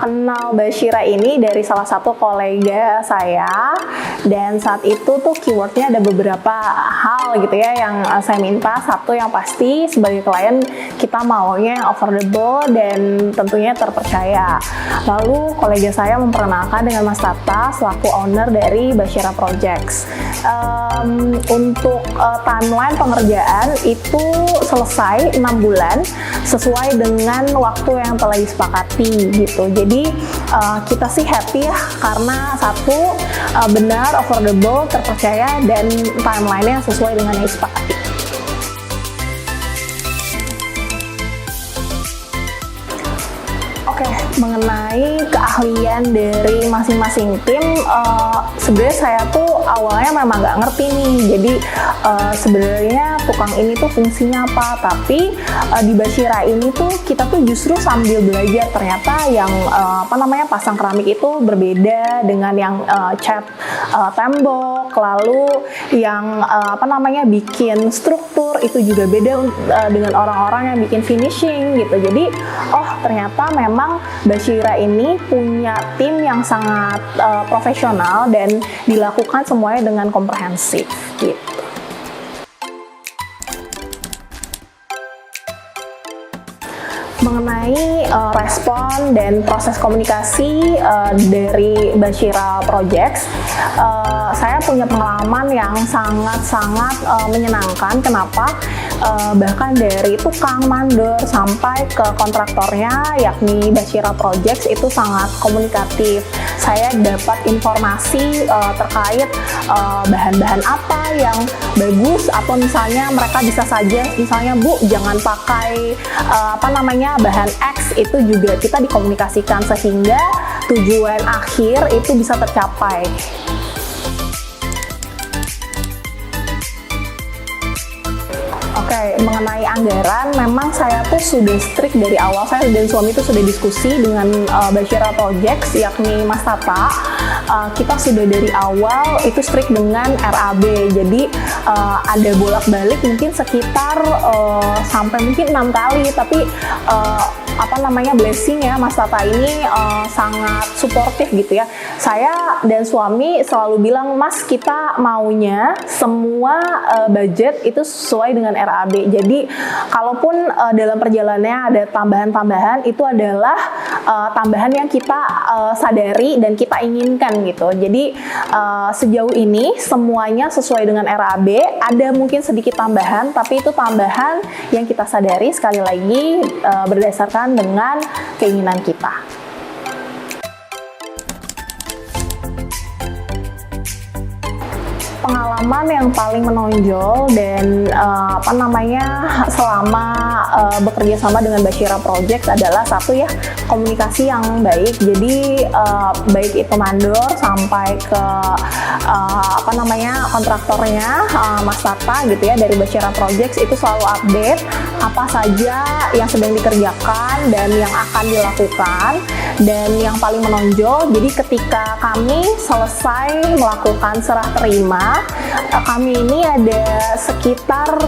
kenal Bashira ini dari salah satu kolega saya, dan saat itu tuh keywordnya ada beberapa hal gitu ya yang saya minta. Satu yang pasti sebagai klien kita maunya yang affordable dan tentunya terpercaya. Lalu kolega saya memperkenalkan dengan Mas Tata selaku owner dari Bashira Projects. Untuk timeline pengerjaan itu selesai 6 bulan sesuai dengan waktu yang telah disepakati gitu. Jadi kita sih happy ya karena satu benar, affordable, terpercaya, dan timeline-nya sesuai dengan yang disepakati. Oke, mengenai keahlian dari masing-masing tim, sebenarnya saya tuh awalnya memang nggak ngerti nih. Jadi sebenarnya tukang ini tuh fungsinya apa? Tapi di Bashira ini tuh kita tuh justru sambil belajar ternyata yang pasang keramik itu berbeda dengan yang cat tembok, lalu yang bikin struktur itu juga beda dengan orang-orang yang bikin finishing gitu. Jadi ternyata memang Bashira ini punya tim yang sangat profesional dan dilakukan semuanya dengan komprehensif gitu. Mengenai respon dan proses komunikasi dari Bashira Projects, saya punya pengalaman yang sangat-sangat menyenangkan. Kenapa? Bahkan dari tukang mandor sampai ke kontraktornya yakni Bashira Projects itu sangat komunikatif. Saya dapat informasi terkait bahan-bahan apa yang bagus, atau misalnya mereka bisa saja misalnya, Bu, jangan pakai bahan X, itu juga kita dikomunikasikan sehingga tujuan akhir itu bisa tercapai. Oke, mengenai anggaran, memang saya tuh sudah strict dari awal. Saya dan suami itu sudah diskusi dengan Bashira Projects, yakni Mas Tata. Kita sudah dari awal itu strict dengan RAB. Jadi ada bolak-balik mungkin sekitar sampai mungkin 6 kali, tapi blessing ya, Mas Tata ini sangat suportif gitu ya. Saya dan suami selalu bilang, Mas, kita maunya semua budget itu sesuai dengan RAB. Jadi kalaupun dalam perjalanannya ada tambahan-tambahan, itu adalah tambahan yang kita sadari dan kita inginkan gitu. Jadi sejauh ini semuanya sesuai dengan RAB. Ada mungkin sedikit tambahan, tapi itu tambahan yang kita sadari, sekali lagi berdasarkan dengan keinginan kita. Pengalaman yang paling menonjol dan selama bekerja sama dengan Bashira Projects adalah satu ya, komunikasi yang baik. Jadi baik itu mandor sampai ke kontraktornya Mas Tata gitu ya, dari Bashira Projects itu selalu update apa saja yang sedang dikerjakan dan yang akan dilakukan. Dan yang paling menonjol, jadi ketika kami selesai melakukan serah terima, kami ini ada sekitar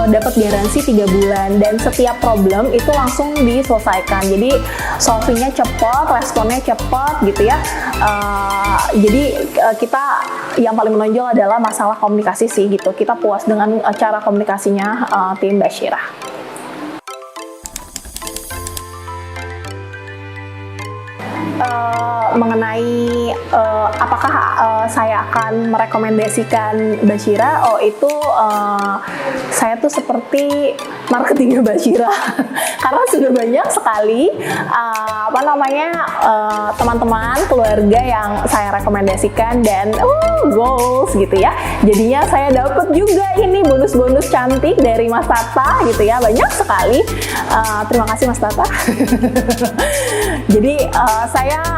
dapat garansi 3 bulan, dan setiap problem itu langsung diselesaikan. Jadi solvingnya cepat, responnya cepat gitu ya. Jadi kita yang paling menonjol adalah masalah komunikasi sih gitu. Kita puas dengan cara komunikasinya tim Bashira. Mengenai apakah saya akan merekomendasikan Bashira, itu saya tuh seperti marketingnya Bashira karena sudah banyak sekali teman-teman keluarga yang saya rekomendasikan dan goals gitu ya. Jadinya saya dapat juga ini bonus-bonus cantik dari Mas Tata gitu ya, banyak sekali. Terima kasih Mas Tata. Jadi saya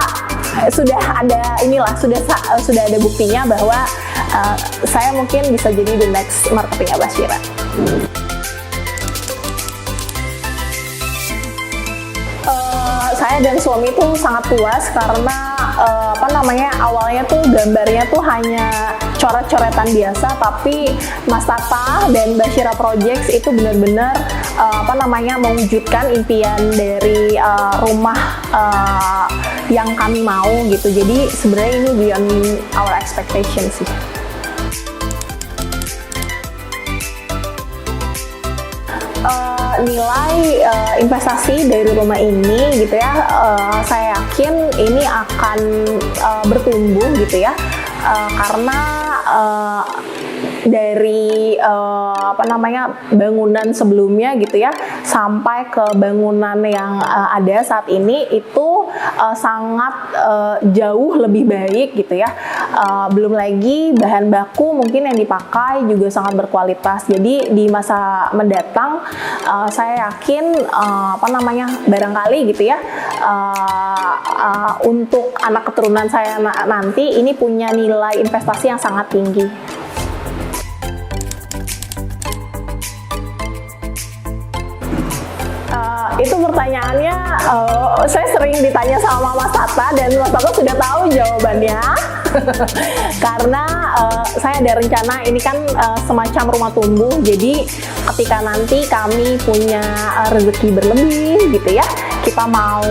sudah ada sudah ada buktinya bahwa saya mungkin bisa jadi the next marketingnya Bashira. Saya dan suami itu sangat puas karena awalnya tuh gambarnya tuh hanya coret-coretan biasa, tapi Mas Tata dan Bashira Projects itu benar-benar mewujudkan impian dari rumah yang kami mau gitu. Jadi sebenarnya ini beyond our expectation sih. Nilai investasi dari rumah ini gitu ya, saya yakin ini akan bertumbuh gitu ya, karena dari bangunan sebelumnya gitu ya sampai ke bangunan yang ada saat ini itu sangat jauh lebih baik gitu ya. Belum lagi bahan baku mungkin yang dipakai juga sangat berkualitas. Jadi di masa mendatang saya yakin barangkali gitu ya, untuk anak keturunan saya nanti ini punya nilai investasi yang sangat tinggi. Itu pertanyaannya saya sering ditanya sama Mas Tata dan Mas Tata sudah tahu jawabannya. Karena saya ada rencana ini kan semacam rumah tumbuh, jadi ketika nanti kami punya rezeki berlebih gitu ya, kita mau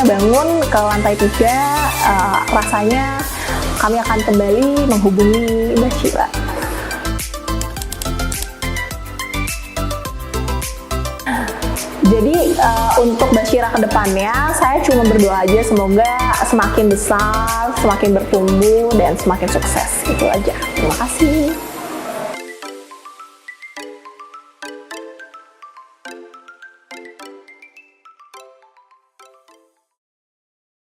bangun ke lantai 3, rasanya kami akan kembali menghubungi Mbak Sheila. Jadi untuk Mbak Shira ke depannya, saya cuma berdoa aja semoga semakin besar, semakin bertumbuh, dan semakin sukses. Itu aja. Terima kasih.